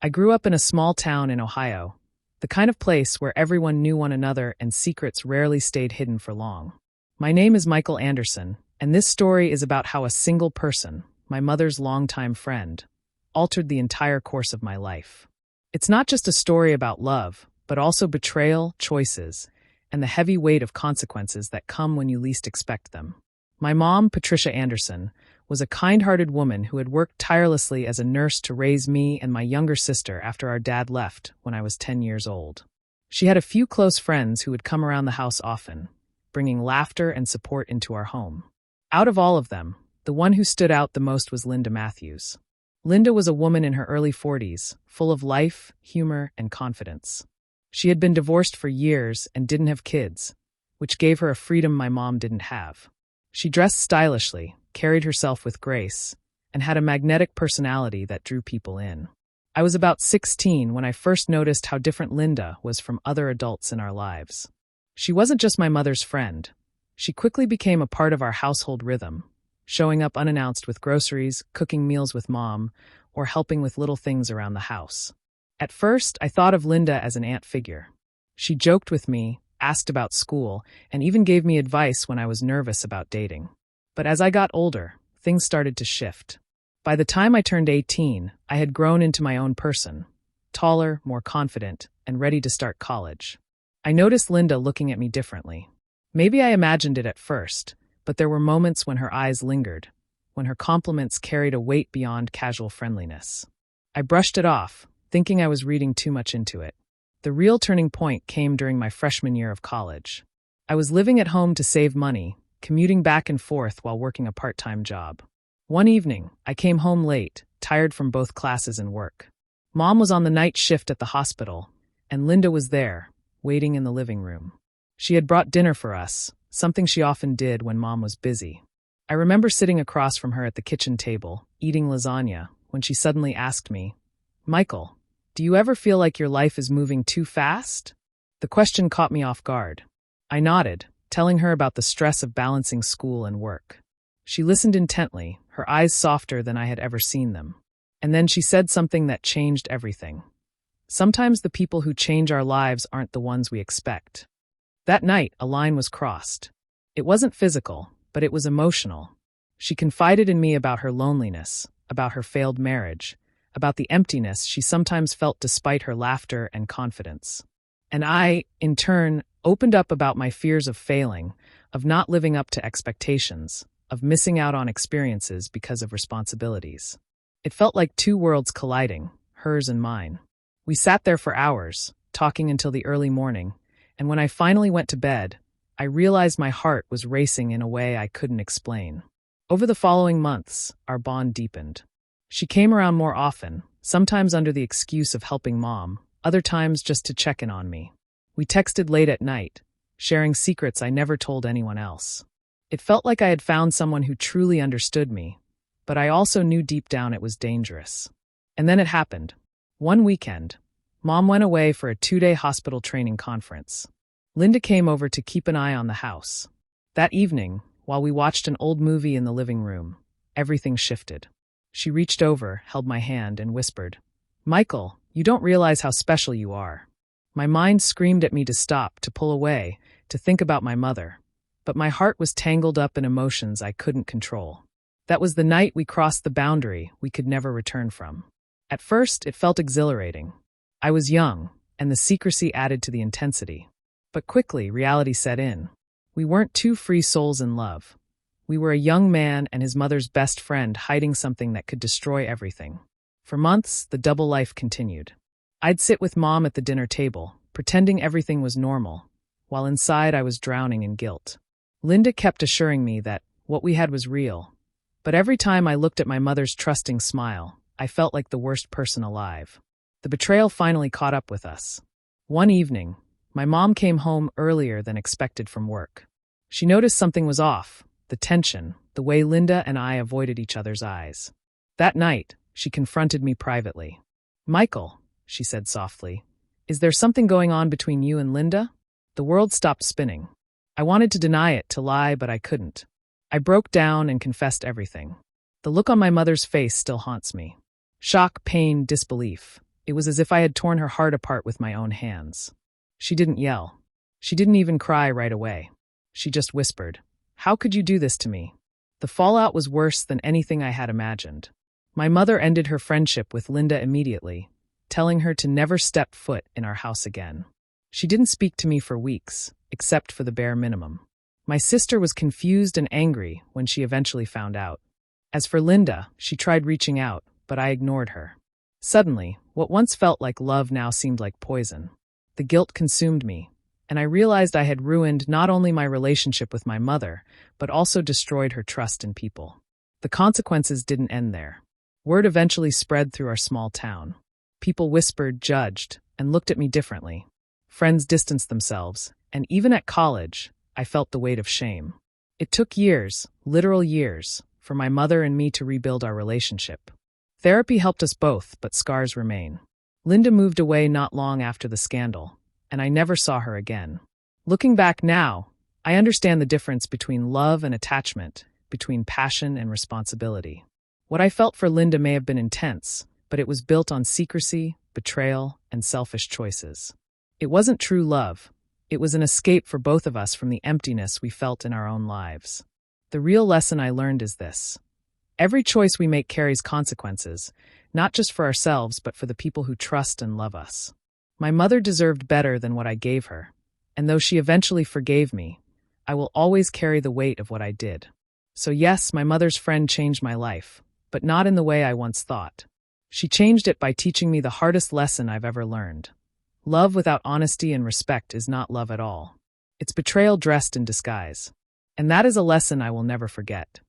I grew up in a small town in Ohio, the kind of place where everyone knew one another and secrets rarely stayed hidden for long. My name is Michael Anderson, and this story is about how a single person, my mother's longtime friend, altered the entire course of my life. It's not just a story about love, but also betrayal, choices, and the heavy weight of consequences that come when you least expect them. My mom, Patricia Anderson, was a kind-hearted woman who had worked tirelessly as a nurse to raise me and my younger sister after our dad left when I was 10 years old. She had a few close friends who would come around the house often, bringing laughter and support into our home. Out of all of them, the one who stood out the most was Linda Matthews. Linda was a woman in her early 40s, full of life, humor, and confidence. She had been divorced for years and didn't have kids, which gave her a freedom my mom didn't have. She dressed stylishly, carried herself with grace, and had a magnetic personality that drew people in. I was about 16 when I first noticed how different Linda was from other adults in our lives. She wasn't just my mother's friend. She quickly became a part of our household rhythm, showing up unannounced with groceries, cooking meals with mom, or helping with little things around the house. At first, I thought of Linda as an aunt figure. She joked with me, asked about school, and even gave me advice when I was nervous about dating. But as I got older, things started to shift. By the time I turned 18, I had grown into my own person, taller, more confident, and ready to start college. I noticed Linda looking at me differently. Maybe I imagined it at first, but there were moments when her eyes lingered, when her compliments carried a weight beyond casual friendliness. I brushed it off, thinking I was reading too much into it. The real turning point came during my freshman year of college. I was living at home to save money, commuting back and forth while working a part-time job. One evening, I came home late, tired from both classes and work. Mom was on the night shift at the hospital, and Linda was there, waiting in the living room. She had brought dinner for us, something she often did when Mom was busy. I remember sitting across from her at the kitchen table, eating lasagna, when she suddenly asked me, "Michael, do you ever feel like your life is moving too fast?" The question caught me off guard. I nodded, telling her about the stress of balancing school and work. She listened intently, her eyes softer than I had ever seen them. And then she said something that changed everything. Sometimes the people who change our lives aren't the ones we expect. That night, a line was crossed. It wasn't physical, but it was emotional. She confided in me about her loneliness, about her failed marriage, about the emptiness she sometimes felt despite her laughter and confidence. And I, in turn, opened up about my fears of failing, of not living up to expectations, of missing out on experiences because of responsibilities. It felt like two worlds colliding, hers and mine. We sat there for hours, talking until the early morning, and when I finally went to bed, I realized my heart was racing in a way I couldn't explain. Over the following months, our bond deepened. She came around more often, sometimes under the excuse of helping Mom, other times just to check in on me. We texted late at night, sharing secrets I never told anyone else. It felt like I had found someone who truly understood me, but I also knew deep down it was dangerous. And then it happened. One weekend, Mom went away for a 2-day hospital training conference. Linda came over to keep an eye on the house. That evening, while we watched an old movie in the living room, everything shifted. She reached over, held my hand, and whispered, "Michael, you don't realize how special you are." My mind screamed at me to stop, to pull away, to think about my mother. But my heart was tangled up in emotions I couldn't control. That was the night we crossed the boundary we could never return from. At first, it felt exhilarating. I was young, and the secrecy added to the intensity. But quickly, reality set in. We weren't two free souls in love. We were a young man and his mother's best friend hiding something that could destroy everything. For months, the double life continued. I'd sit with Mom at the dinner table, pretending everything was normal, while inside I was drowning in guilt. Linda kept assuring me that what we had was real. But every time I looked at my mother's trusting smile, I felt like the worst person alive. The betrayal finally caught up with us. One evening, my mom came home earlier than expected from work. She noticed something was off, the tension, the way Linda and I avoided each other's eyes. That night, she confronted me privately. "Michael," she said softly, "is there something going on between you and Linda?" The world stopped spinning. I wanted to deny it, to lie, but I couldn't. I broke down and confessed everything. The look on my mother's face still haunts me. Shock, pain, disbelief. It was as if I had torn her heart apart with my own hands. She didn't yell. She didn't even cry right away. She just whispered, "How could you do this to me?" The fallout was worse than anything I had imagined. My mother ended her friendship with Linda immediately, telling her to never step foot in our house again. She didn't speak to me for weeks, except for the bare minimum. My sister was confused and angry when she eventually found out. As for Linda, she tried reaching out, but I ignored her. Suddenly, what once felt like love now seemed like poison. The guilt consumed me, and I realized I had ruined not only my relationship with my mother, but also destroyed her trust in people. The consequences didn't end there. Word eventually spread through our small town. People whispered, judged, and looked at me differently. Friends distanced themselves, and even at college, I felt the weight of shame. It took years, literal years, for my mother and me to rebuild our relationship. Therapy helped us both, but scars remain. Linda moved away not long after the scandal, and I never saw her again. Looking back now, I understand the difference between love and attachment, between passion and responsibility. What I felt for Linda may have been intense, but it was built on secrecy, betrayal, and selfish choices. It wasn't true love. It was an escape for both of us from the emptiness we felt in our own lives. The real lesson I learned is this. Every choice we make carries consequences, not just for ourselves, but for the people who trust and love us. My mother deserved better than what I gave her, and though she eventually forgave me, I will always carry the weight of what I did. So yes, my mother's friend changed my life, but not in the way I once thought. She changed it by teaching me the hardest lesson I've ever learned. Love without honesty and respect is not love at all. It's betrayal dressed in disguise. And that is a lesson I will never forget.